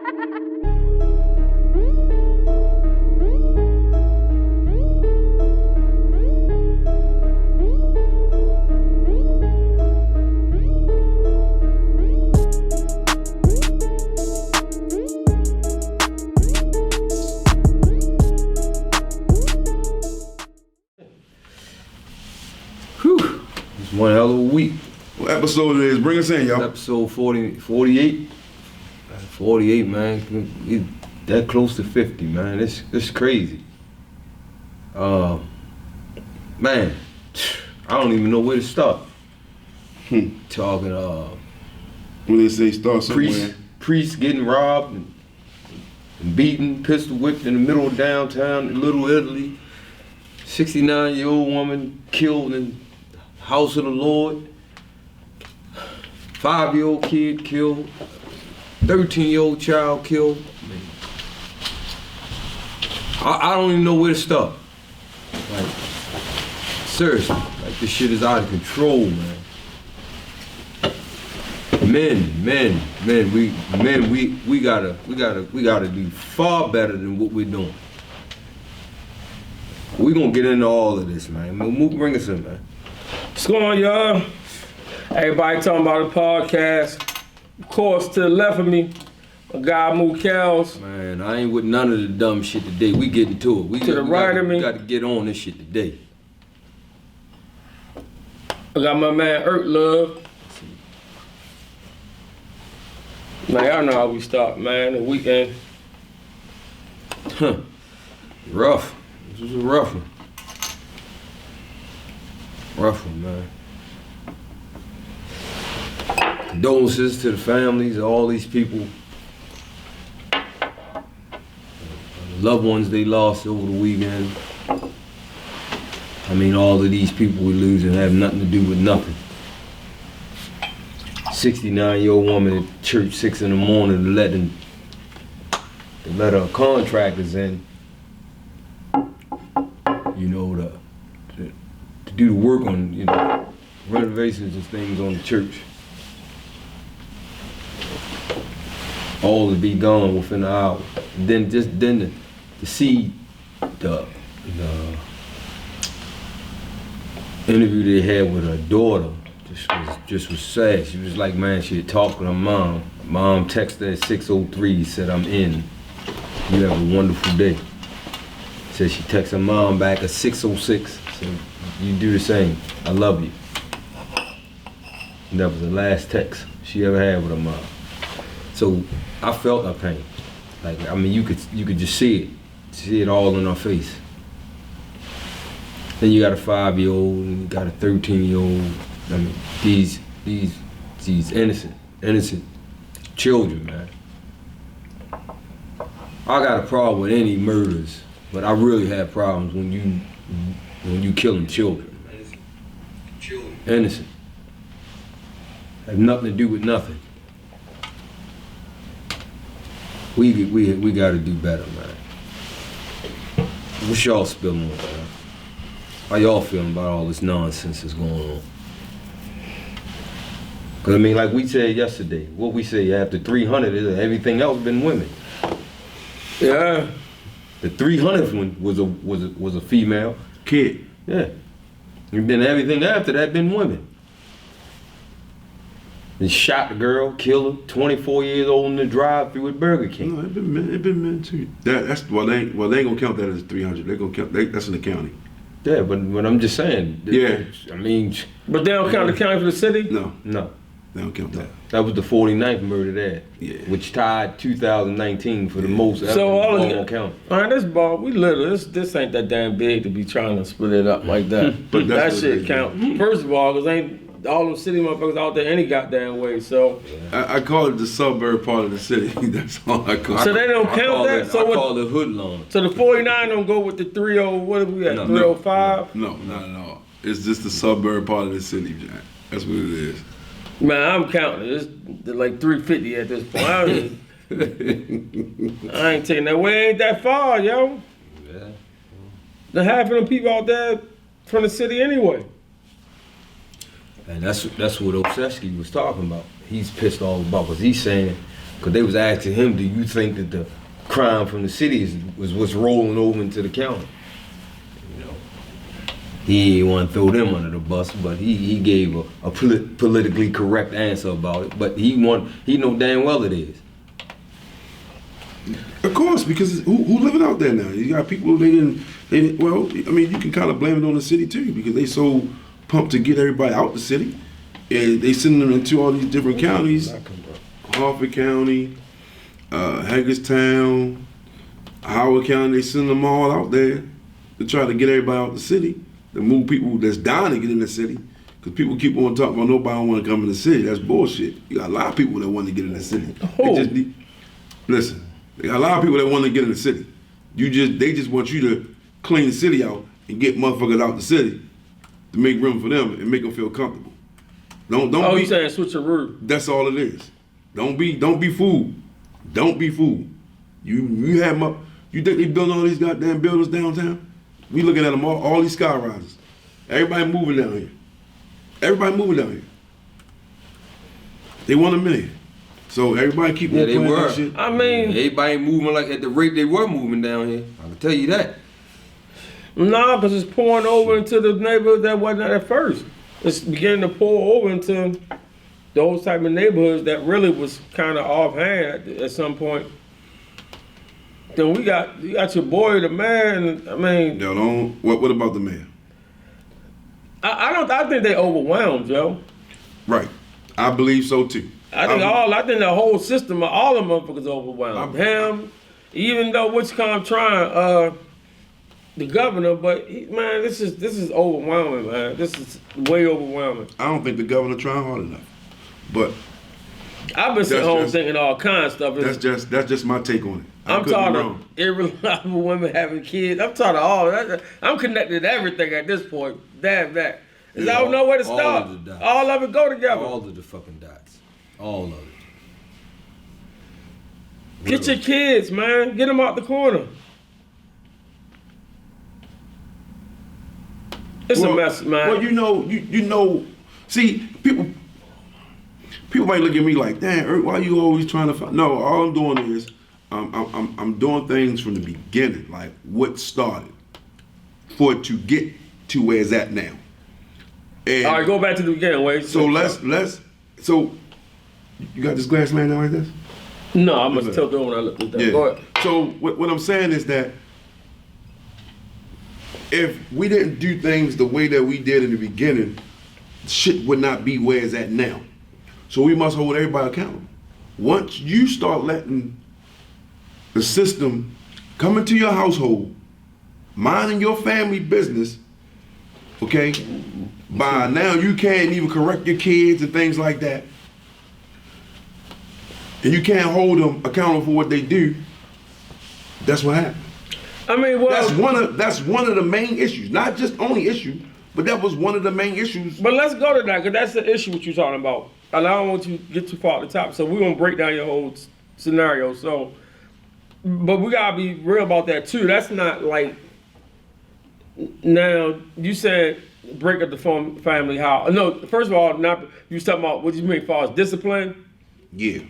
One hell of a week. What episode it is? Bring us in, y'all. Episode 48. 48, man. That close to 50, man. It's crazy. Man, I don't even know where to start. Talking When they say start somewhere. priests getting robbed and beaten, pistol whipped in the middle of downtown in Little Italy. 69-year-old woman killed in House of the Lord. 5-year-old kid killed. 13-year-old child killed. I don't even know where to start. Like, seriously, like this shit is out of control, man. We gotta do far better than what we're doing. We gonna get into all of this, man. Bring us in, man. What's going on, y'all? Everybody talking about the podcast. Of course, to the left of me, a guy Mook Kells. Man, I ain't with none of the dumb shit today. We getting to it. We got to get on this shit today. I got my man Earth Love. Man, y'all know how we start, man. The weekend. Rough. This was a rough one. Rough one, man. Condolences to the families of all these people. Loved ones they lost over the weekend. I mean, all of these people we losing have nothing to do with nothing. 69-year-old woman at church 6 in the morning to let her contractors in, you know, to do the work on, you know, renovations and things on the church. All to be gone within an hour. And then to see the interview they had with her daughter just was sad. She was like, man, she had talked with her mom. Mom texted her at 6:03, said, I'm in. You have a wonderful day. Said she texted her mom back at 6:06, said, you do the same. I love you. And that was the last text she ever had with her mom. So I felt her pain. Like, I mean, you could just see it all in her face. Then you got a 5-year-old and you got a 13-year-old. I mean, these innocent children, man. I got a problem with any murders, but I really have problems when you killing children. Innocent. Have nothing to do with nothing. We got to do better, man. What's y'all spilling on, man? How y'all feeling about all this nonsense that's going on? Cause I mean, like we said yesterday, what we say after 300 is everything else been women. Yeah. The 300th one was a female Kid. Yeah. And then everything after that been women. And shot the girl, killed her, 24 years old in the drive-through at Burger King. No, it been men too. That's they ain't gonna count that as 300. They're gonna count that's in the county. Yeah, but I'm just saying. Yeah. I mean. But they don't count the county for the city? No, they don't count that. That was the 49th murder there. Yeah. Which tied 2019 for the most ever So all in of county. All right, this ball, we little. This ain't that damn big to be trying to split it up like that. But that that's shit count. First of all, because ain't all them city motherfuckers out there any goddamn way. So I call it the suburb part of the city. That's all I call it. So they don't count that? So I call it hoodlum. So the 49 don't go with the 30, what have we got, 305? No, not at all. It's just the suburb part of the city, Jack. That's what it is. Man, I'm counting. It's like 350 at this point. I ain't taking that way. Ain't that far, yo. Yeah. The half of them people out there from the city anyway. And that's what Olszewski was talking about. He's pissed off about, because he's saying Because they was asking him, do you think that the crime from the city was what's rolling over into the county? You know, he didn't want to throw them under the bus, but he gave a politically correct answer about it. But he know damn well it is. Of course, because who living out there now? You got people they didn't. Well, I mean, you can kind of blame it on the city too, because they so pumped to get everybody out the city, and they send them into all these different counties, Harford County, Hagerstown, Howard County. They send them all out there to try to get everybody out the city, to move people that's dying to get in the city. Because people keep on talking about nobody want to come in the city. That's bullshit. You got a lot of people that want to get in the city. Listen. They got a lot of people that want to get in the city. They just want you to clean the city out and get motherfuckers out the city to make room for them and make them feel comfortable. Don't you saying switch your route? That's all it is. Don't be fooled. Don't be fooled. You have them up. You think they building all these goddamn buildings downtown? We looking at them all these sky rises. Everybody moving down here. Everybody moving down here. They want $1 million. So everybody keep on playing that shit. I mean, everybody moving like at the rate they were moving down here. I can tell you that. Nah, because it's pouring over into the neighborhood that wasn't at first. It's beginning to pour over into those type of neighborhoods that really was kind of offhand at some point. Then you got your boy, the man. I mean, What about the mayor? I think they overwhelmed, Joe. Right, I believe so too. I think the whole system of all the motherfuckers overwhelmed. Him, even though Wichcom trying, the governor, but man, this is overwhelming, man. This is way overwhelming. I don't think the governor trying hard enough, but I've been sitting home thinking all kinds of stuff. That's just my take on it. I'm tired of irreliable women having kids. I'm tired of all that. I'm connected to everything at this point. Damn that. I don't know where to start. All of it go together. All of the fucking dots. All of it. Get your kids, man. Get them out the corner. It's a mess, man. Well, you know. See, people might look at me like, "Damn, why you always trying to find?" No, all I'm doing is, I'm doing things from the beginning, like what started, for it to get to where it's at now. And all right, go back to the beginning, Wade. So So you got this glass man down like this? No, I must tilt it when I look at that. Yeah. Go ahead. So what I'm saying is that if we didn't do things the way that we did in the beginning, shit would not be where it's at now. So we must hold everybody accountable. Once you start letting the system come into your household, minding your family business, okay, by now you can't even correct your kids and things like that, and you can't hold them accountable for what they do, that's what happened. I mean, well, that's one of the main issues, not just only issue, but that was one of the main issues. But let's go to that, because that's the issue what you're talking about. And I don't want you to get too far at the top, so we're going to break down your whole scenario. So, but we got to be real about that, too. That's not like, now, you said break up the family how? No, first of all, you was talking about, what do you mean, as far as discipline? Yeah.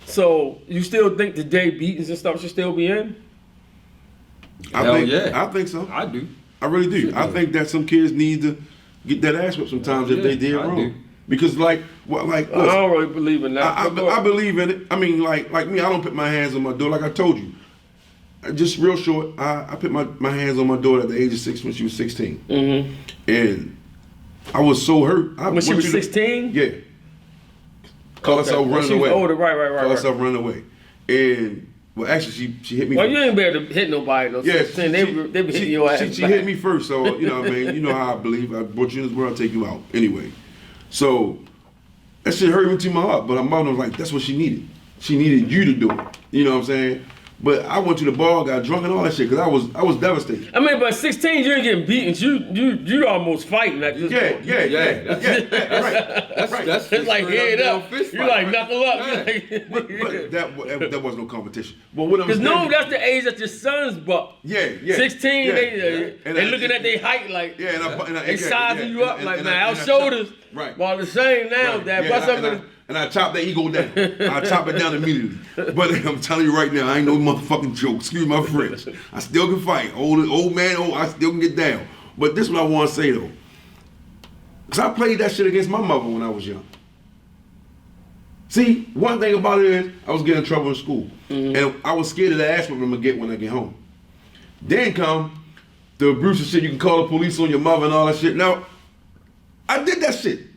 So, you still think the day beatings and stuff should still be in? I think so. I do. I really do. I think that some kids need to get that ass whipped sometimes if they did wrong. Because look, I don't really believe in that. I believe in it. I mean, like me, I don't put my hands on my door. Like I told you, just real short. I put my hands on my daughter at the age of 6 when she was 16, and I was so hurt. When she was 16? Yeah. Call herself running away. Older, right. Call herself running away, and well, actually, she hit me. Well, first. you ain't be able to hit nobody. No, yeah, they be hitting your ass. She hit me first, so you know what I mean. You know how I believe. I brought you in this world, I'll take you out anyway. So that shit hurt me to my heart. But my mom was like, that's what she needed. She needed you to do it. You know what I'm saying? But I went to the bar, got drunk and all that shit because I was devastated. I mean, by 16, you ain't getting beaten. You almost fighting at this point. Right. That's like head up. You like knuckle up. Right. But that was no competition. But what I'm saying, that's the age that your sons buck. Yeah. 16, they looking at their height like they sizing you up like man, our shoulders. Right. While the same now that bust up and I chop that ego down. I chop it down immediately. But I'm telling you right now, I ain't no motherfucking joke. Excuse my French. I still can fight. Old man, I still can get down. But this is what I want to say though. Because I played that shit against my mother when I was young. See, one thing about it is I was getting in trouble in school. And I was scared of the ass whipping I'm going to get when I get home. Then come the abuse and shit, you can call the police on your mother and all that shit. Now, I did that shit.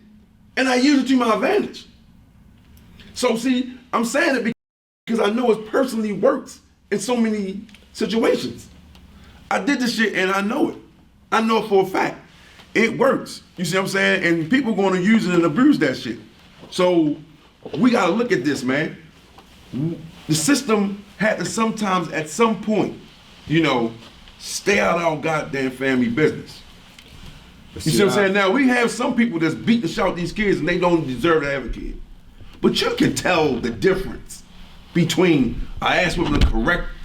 And I used it to my advantage. So see, I'm saying it because I know it personally works in so many situations. I did this shit and I know it. I know it for a fact. It works. You see what I'm saying? And people going to use it and abuse that shit. So we got to look at this, man. The system had to sometimes, at some point, you know, stay out of our goddamn family business. You see what I'm saying? Now, we have some people that's beat and shout these kids and they don't deserve to have a kid. But you can tell the difference between an ass whipping and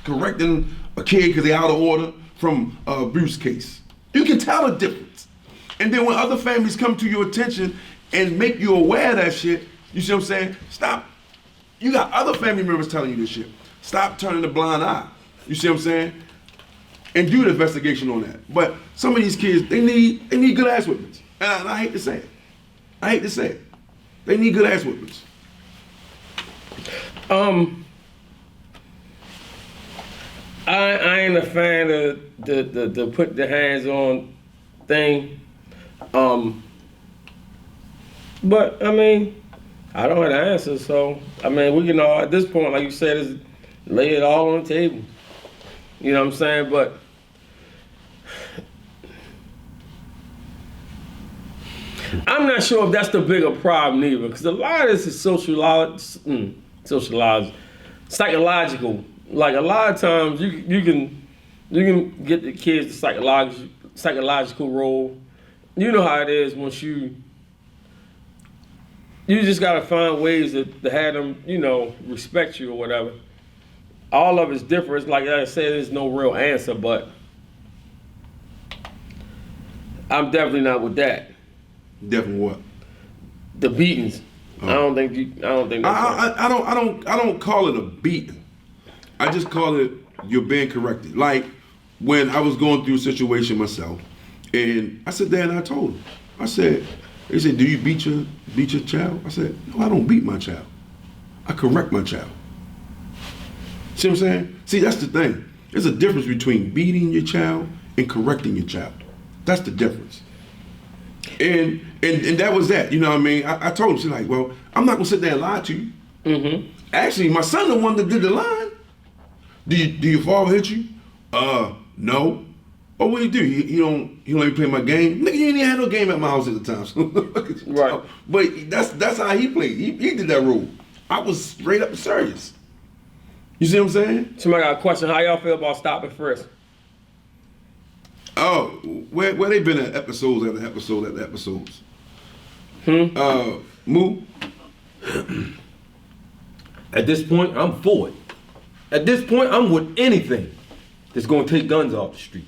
correcting a kid because they out of order from an abuse case. You can tell the difference. And then when other families come to your attention and make you aware of that shit, you see what I'm saying? Stop. You got other family members telling you this shit. Stop turning a blind eye. You see what I'm saying? And do the investigation on that. But some of these kids, they need good ass whippings. And I hate to say it. I hate to say it. They need good ass whippings. I ain't a fan of the put the hands on thing. But I mean, I don't have the answer, so I mean we can all at this point, like you said, is lay it all on the table. You know what I'm saying? But I'm not sure if that's the bigger problem either, because a lot of this is psychological. Like a lot of times you can get the kids the psychological role. You know how it is once you just gotta find ways to have them, you know, respect you or whatever. All of it's different. It's like I said, there's no real answer, but I'm definitely not with that. Definitely what? The beatings. I don't think that's I don't call it a beating. I just call it you're being corrected. Like when I was going through a situation myself, and I sat there and I told him, I said, they said, do you beat your child? I said, no, I don't beat my child. I correct my child. See what I'm saying? See, that's the thing. There's a difference between beating your child and correcting your child. That's the difference. And that was that. You know what I mean? I told him, she's like, well, I'm not gonna sit there and lie to you. Mm-hmm. Actually, my son the one that did the line. Do your father hit you? No. Oh, what do? He don't let me play my game. Nigga, you ain't even had no game at my house at the time. So right. But that's how he played. He did that role. I was straight up serious. You see what I'm saying? Somebody got a question. How y'all feel about stop and frisk? Oh, where they been at episodes after episode after episodes? Moo? At this point, I'm for it. At this point, I'm with anything that's gonna take guns off the street.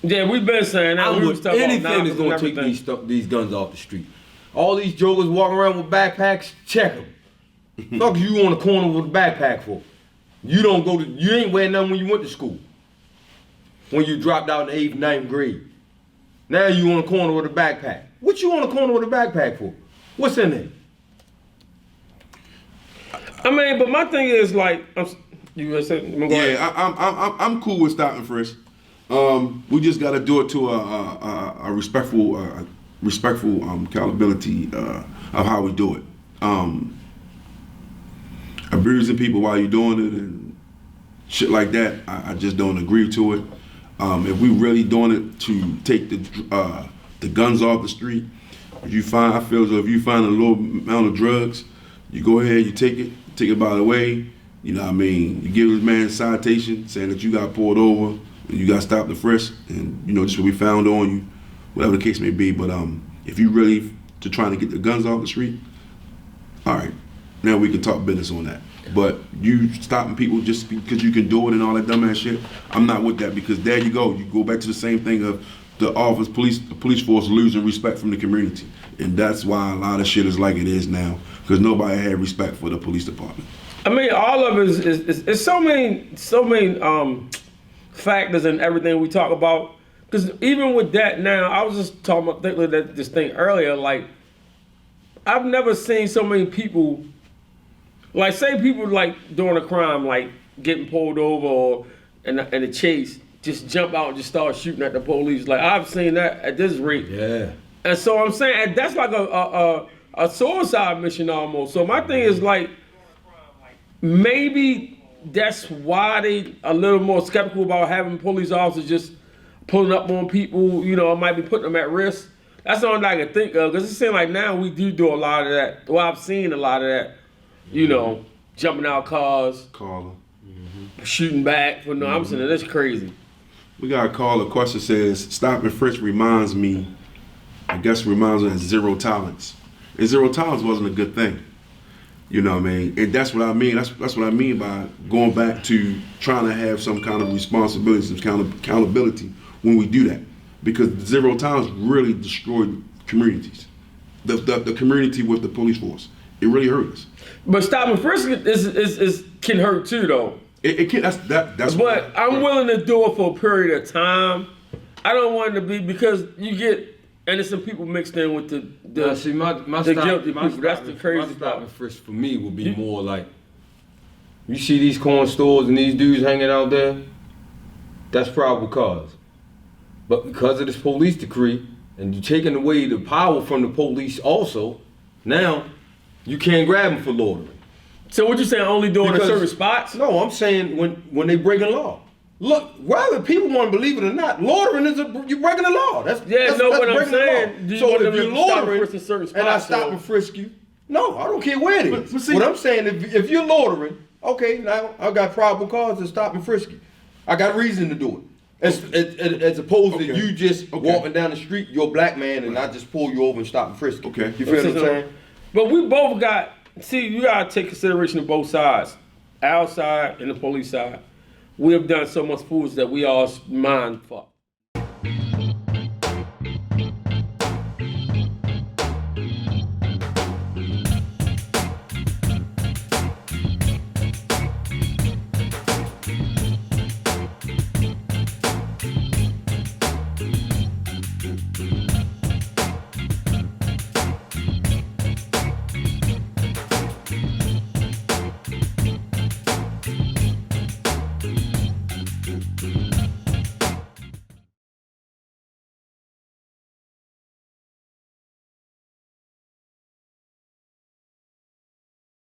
Yeah, we've been saying that. I'm We with was talking about anything that's gonna take everything. these guns off the street. All these jokers walking around with backpacks, check them. Fuck you on the corner with a backpack for? You ain't wearing nothing when you went to school. When you dropped out in the 8th, 9th grade. Now you on the corner with a backpack. What you on the corner with a backpack for? What's in there? I mean, but my thing is like, you gonna say? Yeah, I'm cool with stopping frisk. We just got to do it to a respectful accountability of how we do it. Abusing people while you're doing it and shit like that, I just don't agree to it. If we really doing it to take the guns off the street, I feel as though if you find a low amount of drugs, you go ahead, you take it by the way. You know what I mean? You give this man a citation saying that you got pulled over, and you got stopped and frisked, and you know just what we found on you, whatever the case may be. But if you really trying to get the guns off the street, all right, now we can talk business on that. But you stopping people just because you can do it and all that dumbass shit, I'm not with that, because there you go back to the same thing of the police force losing respect from the community, and that's why a lot of shit is like it is now because nobody had respect for the police department. I mean, all of it is so many factors in everything we talk about. Because even with that now, I was just talking about this thing earlier. Like, I've never seen so many people, like, say people like doing a crime, like getting pulled over or in a chase, just jump out and just start shooting at the police. Like, I've seen that at this rate. Yeah. And so I'm saying that's like a suicide mission almost. So my thing is like, maybe that's why they a little more skeptical about having police officers just pulling up on people. You know, it might be putting them at risk. That's the only thing I can think of, because it seems like now we do a lot of that. Well, I've seen a lot of that. You know, jumping out cars, Caller. shooting back. But no, I'm saying that's crazy. We got a call. A question says, "Stop and frisk reminds me. I guess reminds me of zero tolerance. And zero tolerance wasn't a good thing. You know what I mean? And that's what I mean. That's what I mean by going back to trying to have some kind of responsibility, some kind of accountability when we do that. Because zero tolerance really destroyed communities. The community with the police force. It really hurt us. But stop and frisk is can hurt too, though. It can. That's. But I'm willing to do it for a period of time. I don't want it to be, because you get innocent people mixed in with the Now, see, my the stop, guilty my people. That's the stop- crazy my stop part. and frisk for me would be more like, you see these corn stores and these dudes hanging out there, that's probable cause. But because of this police decree, and you taking away the power from the police also, now you can't grab them for loitering. So what you saying? Only doing in Because- certain spots? No, I'm saying when they breaking law. Look, whether people want to believe it or not, loitering is you breaking the law. That's what I'm breaking the law. saying. Do you So want if them you're to stop and loitering frisk in certain and I spots, stop though? and frisk you, no, I don't care where it is. But see- What I'm saying, if you're loitering, okay, now I got probable cause to stop and frisk you. I got reason to do it. As opposed to Okay. you just Okay. walking down the street, you're a black man, and I just pull you over and stop and frisk you. Okay. You feel what I'm saying? But we both got, see, you gotta take consideration of both sides, our side and the police side. We have done so much fools that we all mind fuck.